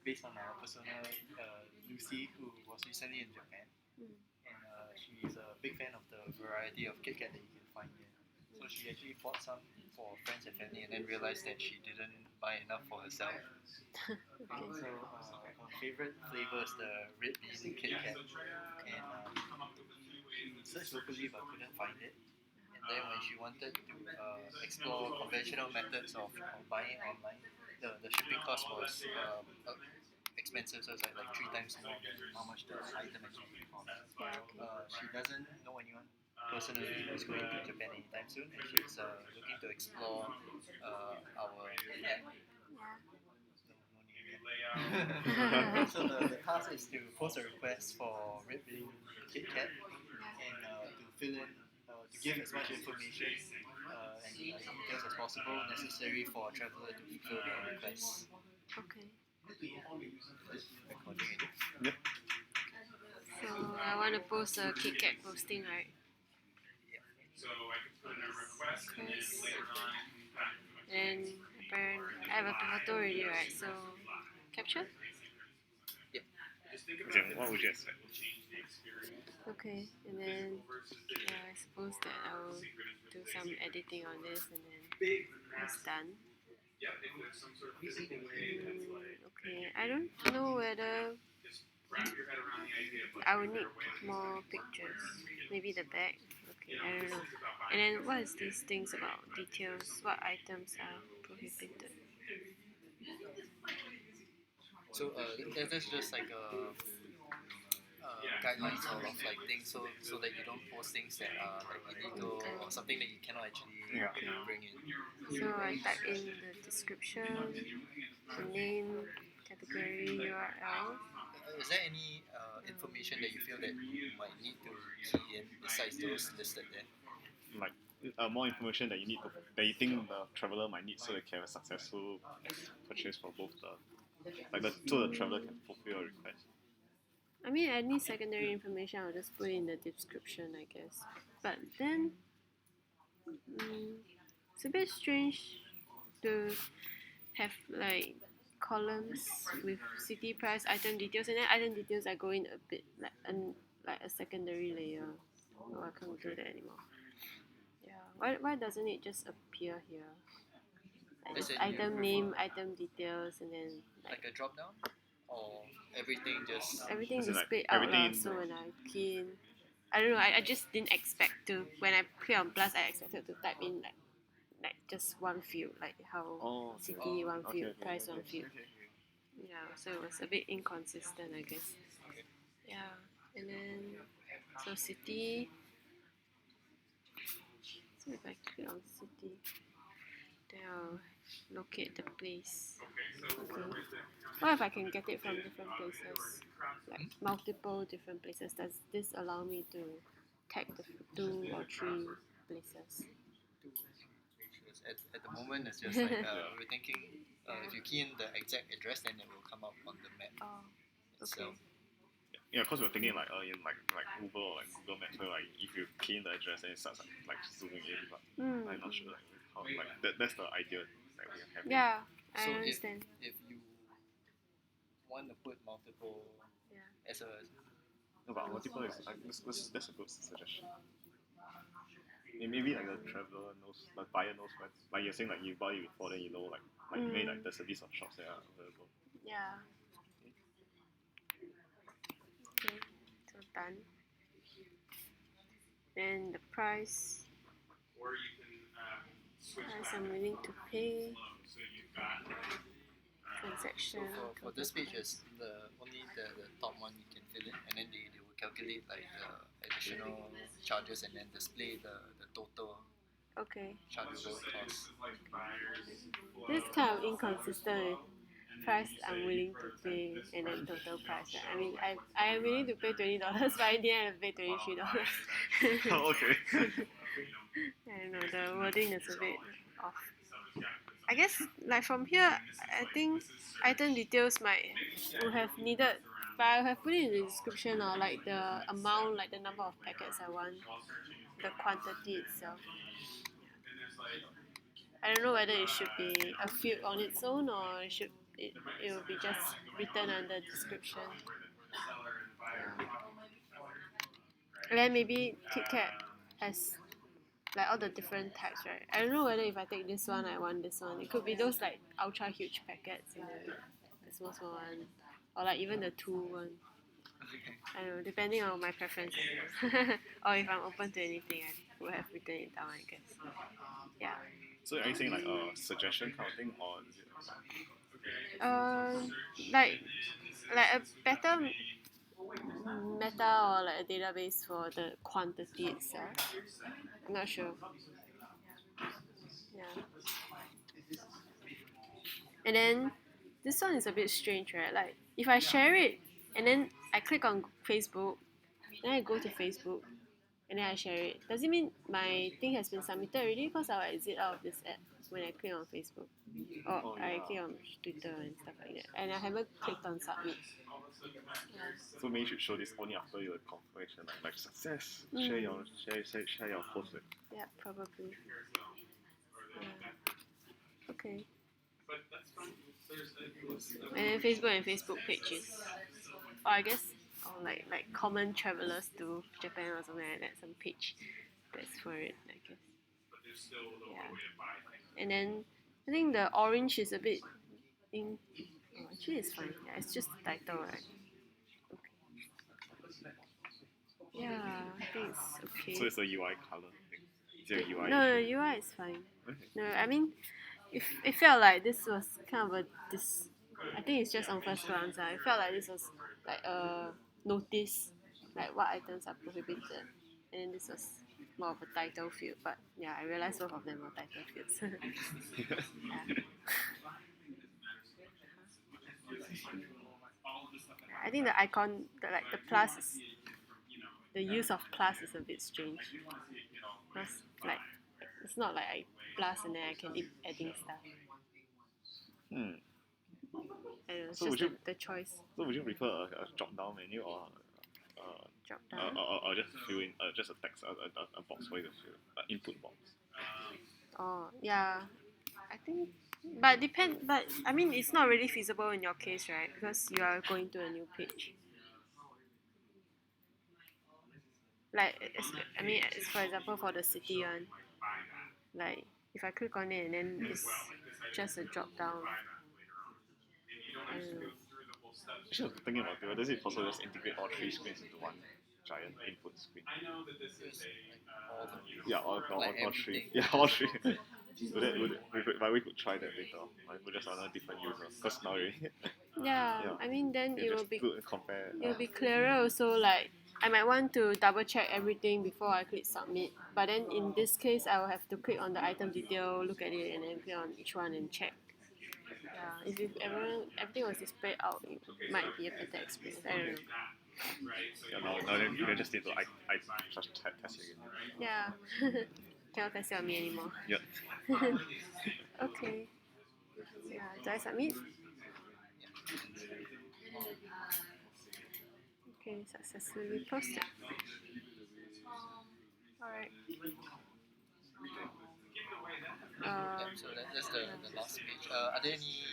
based on our personal Lucy, who was recently in Japan, and she is a big fan of the variety of Kit Kat that you can find here. So she actually bought some for friends and family, and then realized that she didn't buy enough for herself. Okay, so her favorite flavor is the red bean Kit Kat, and she searched locally but couldn't find it. And then when she wanted to explore conventional methods of buying online, the shipping cost was expensive, so it's like 3 times more than how much the item actually costs. She doesn't know anyone personally who's going to Japan anytime soon, and she's looking to explore our land. So the task is to post a request for red bean Kit Kat and to fill in, to give as much information and details as possible necessary for a traveller to fulfill the request. Okay. Recording it. Yep. So I want to post a Kit Kat posting, right? Request. And apparently I have a photo already, right? So capture? Yep. Okay, what would you expect? Okay, and then I suppose that I'll do some editing on this and then it's done. Okay, I don't know whether I will need more pictures. Maybe the back. Okay, I don't know. And then what is these things about details? What items are prohibited? So that's just like a guidelines sort of like things, so that you don't post things that are like illegal or something that you cannot actually bring in. So I type in the description, the name, category, URL. Is there any information that you feel that you might need to key in besides those listed there? Like more information that you think the traveller might need, so they can have a successful purchase for both so the traveller can fulfill a request. I mean, any secondary information I'll just put in the description, I guess. But then it's a bit strange to have like columns with city price, item details, and then item details I go in a bit like a secondary layer. Oh, I can't do that anymore. Yeah, why doesn't it just appear here? Like just item name, item details, and then like a drop down, or everything displayed out loud. So when I key in, I don't know. I just didn't expect to. When I click on plus, I expected to type in like just one field, like how city one field, price one field. Yeah, so it was a bit inconsistent, I guess. Yeah, and then so city. So if I click on city, then I'll locate the place. Okay. What if I can get it from different places? Like multiple different places. Does this allow me to tag the 2 or 3 places? At the moment, it's just like we're thinking if you key in the exact address, then it will come up on the map. Oh, okay. Yeah, because we're thinking like in like Uber or like Google Maps, where like if you key in the address, then it starts like zooming in. But I'm not sure like how that's the idea that we are having. Yeah, I understand. If you want to put multiple as a multiple is like that's a good suggestion. Maybe like the traveller knows, the buyer knows, right? Like you're saying, like you buy it before, then you know, like maybe like there's a list of shops that are available. Yeah. Okay, so done. Then the price. Price I'm willing to pay. Transaction. So for this page, is only the top one you can fill in, and then they will calculate like the additional charges and then display the total chargeable cost. This is kind of inconsistent with price I'm willing to pay and then total price. I mean, I am willing to pay $20, but in the end I pay $23. Okay. I don't know, the wording is a bit off. I guess like from here, I think item details would have needed, but I have put it in the description or like the amount, like the number of packets I want, the quantity itself. I don't know whether it should be a field on its own or it should it will be just written under description. Yeah. And then maybe KitKat has like all the different types, right? I don't know whether if I take this one, I want this one. It could be those like ultra huge packets, the small one, or like even the 2 one. I don't know, depending on my preferences. Or if I'm open to anything, I would have written it down, I guess. Yeah. So are you saying like a suggestion kind of thing, or is it? Like a better meta or like a database for the quantity itself. I'm not sure. Yeah. And then this one is a bit strange, right? Like if I share it and then I click on Facebook, then I go to Facebook and then I share it. Does it mean my thing has been submitted already? Because I'll exit out of this app when I click on Facebook. Or I click on Twitter and stuff like that. And I haven't clicked on submit. Yeah. So maybe you should show this only after your confirmation, like success. Share your post. Yeah, probably. Yeah. Okay. And then Facebook and Facebook pages. Or I guess like common travelers to Japan or something like that, some page that's for it, I guess. Yeah. And then I think the orange is a bit actually it's fine. Yeah, it's just the title, right? Okay. Yeah, I think it's okay. So it's a UI color thing. Is it a UI? No, UI is fine. Okay. No, I mean, if it felt like this was kind of I think it's just on first glance. It felt like this was like a notice, like what items are prohibited, and then this was more of a title field. But yeah, I realized both of them are title fields. Yeah. I think the icon, the plus is, the use of plus is a bit strange. Because like it's not like I plus and then I can keep adding stuff. I don't know, it's so just the choice. So would you prefer a drop down menu or drop down? Or just fill in just a text a box for you to fill, input box? Oh yeah, I think. But I mean, it's not really feasible in your case, right? Because you are going to a new page. Like, I mean, it's for example for the city one. Like, if I click on it and then it's just a drop down. I don't know. Actually, I was thinking about it. Does it possible just integrate all 3 screens into one giant input screen? Yeah, all 3. Yeah, all 3. But we could try that later. We're just on a different user. Because now yeah, I mean, then it will be compare. It will be clearer also. Like I might want to double check everything before I click submit. But then in this case, I will have to click on the item detail, look at it, and then click on each one and check. Yeah, if everything was displayed out, it might be a better experience. I don't know. Yeah, now then you just need to test it again. Yeah. Cannot test it on me anymore. Yep. Okay. Yeah, do I submit? Okay, successfully posted. Alright. So that's the last page. Are there any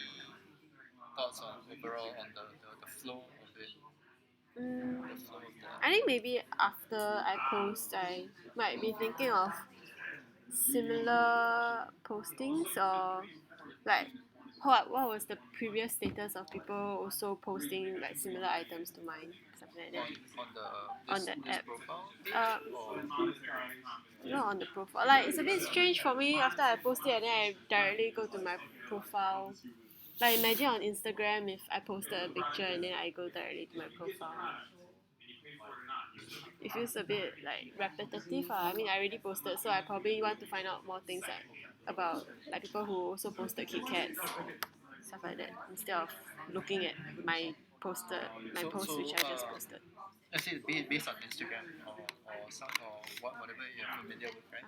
thoughts on overall on the flow of it? I think maybe after I post, I might be thinking of similar postings, or like what was the previous status of people also posting like similar items to mine, something like that. On the app. Not on the profile. Like it's a bit strange for me after I post it and then I directly go to my profile. Like imagine on Instagram if I posted a picture and then I go directly to my profile. It feels a bit like repetitive. I mean, I already posted, so I probably want to find out more things about like people who also posted KitKats, stuff like that, instead of looking at my post which I just posted. Let's say based on Instagram or whatever you're familiar with, right?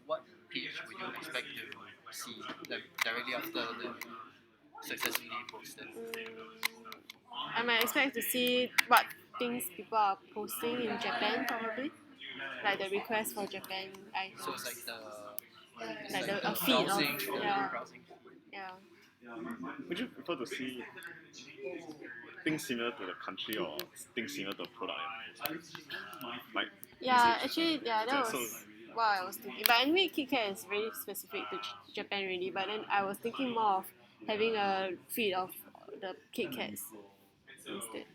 What page would you expect to see directly after the successfully posted? I might expect to see what things people are posting in Japan, probably. Like the request for Japan items. So it's like a feed of browsing. yeah. Would you prefer to see things similar to the country or things similar to the product? Like Yeah, actually, yeah, that so was what I was thinking. But anyway, Kit Kat is very specific to Japan really. But then I was thinking more of having a feed of the Kit Kats instead.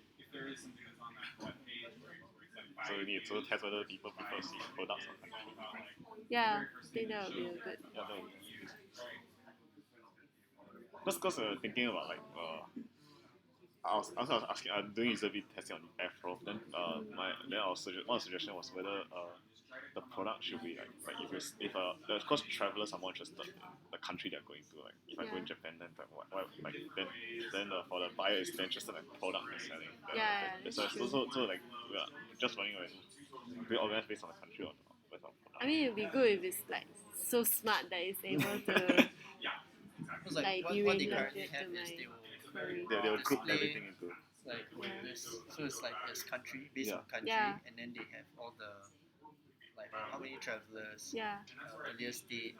so you need to test whether people prefer see products or country. Yeah, I think that would be a good. Yeah, that would be because thinking about like I was asking doing user-B testing on the Afro. Then our one suggestion was whether the product should be like if of course travelers are more interested in the country they're going to. Like if I go in Japan, then then for the buyer is interested in the product they're selling. That's true. So like we are just running we organize based on the country or based on product. I mean, it'd be good if it's like so smart that it's able to like be what they related currently to have is my query. They will group display everything into like this, so it's like there's country based on country, Yeah. and then they have all the like how many travelers, Yeah. earlier state,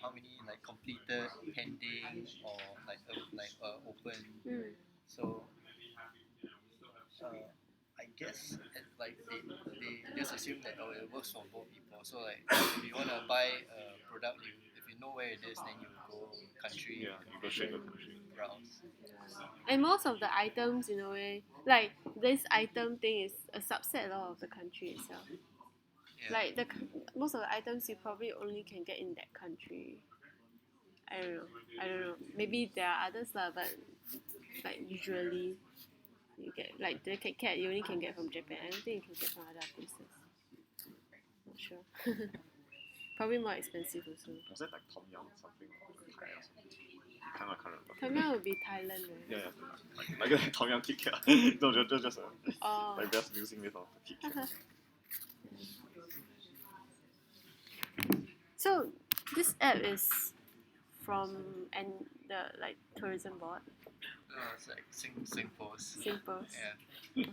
how many like completed, pending, or open. So I guess like they just assume that it works for both people. So like if you wanna buy a product, if you know where it is, then you go country. you go straight to country. Browse. And most of the items, in a way, like this item thing is a subset of the country itself. Yeah. Like most of the items you probably only can get in that country. I don't know. Maybe there are others lah, but like usually you get like the Kit Kat you only can get from Japan. I don't think you can get from other places. Not sure. Probably more expensive also. Was that like Tom Yum something or Thai or something? I can't remember. Tom Yum would be Thailand, right? Yeah. Like Tom Yum Kit Kat. No, just like just using it on the Kit Kat. So this app is from the like tourism board. It's like SingPost. SingPost. Yeah.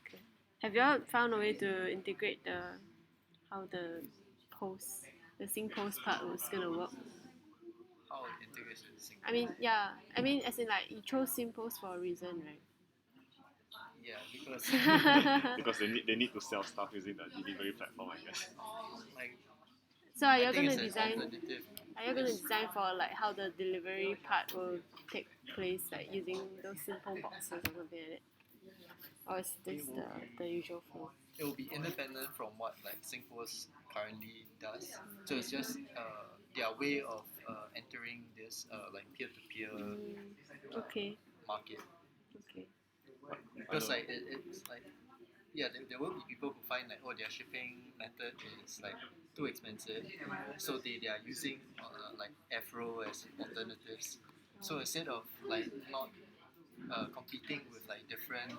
Okay. Have you all found a way to integrate how the SingPost part was gonna work? How it integrates with SingPost? I mean as in like you chose SingPost for a reason, right? Yeah, because because they need to sell stuff using the delivery platform, I guess. like So are you I think gonna it's an design? alternative. Are you gonna design for like how the delivery part will take place, like using those simple boxes or something like that? Or is this the usual flow? It will be independent from what like SingPost currently does. So it's just their way of entering this like peer-to-peer Okay. market. Okay. Because like it's like there will be people who find like their shipping method is like too expensive, so they are using like Afro as alternatives. So instead of like not competing with like different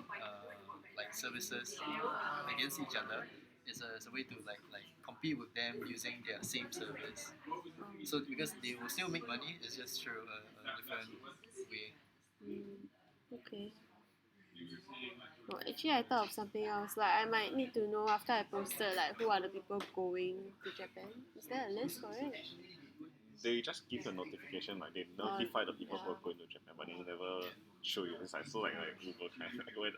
like services against each other, it's a way to like compete with them using their same service. So because they will still make money, it's just through a different way. Okay. Well, actually, I thought of something else. Like, I might need to know after I posted, like, who are the people going to Japan. Is there a list for it? They just give a notification, like they notify the people who are going to Japan, but they never show you. It's like so like Google kind of like where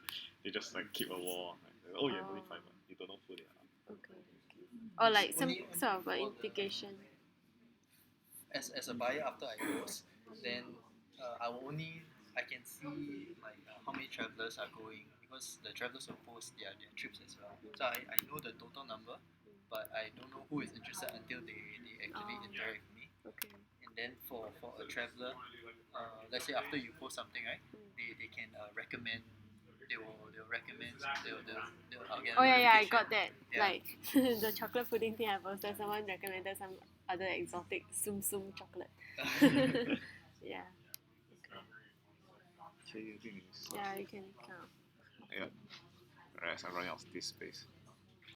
they just like keep a wall. Like, you're notified, but you don't know who they are. Okay. Or like some sort of an indication. As a buyer, after I post, then I can see like how many travelers are going, because the travelers will post their trips as well. So I know the total number, but I don't know who is interested until they actually interact with me. Okay. And then for a traveler, let's say after you post something, right, they can recommend. They'll recommend. I'll get a I notification. got that. Yeah. Like the chocolate pudding thing I posted, someone recommended some other exotic Tsum Tsum chocolate. Yeah. Okay, you think Yeah, you can count. yeah. Alright, so I'm running out of this space.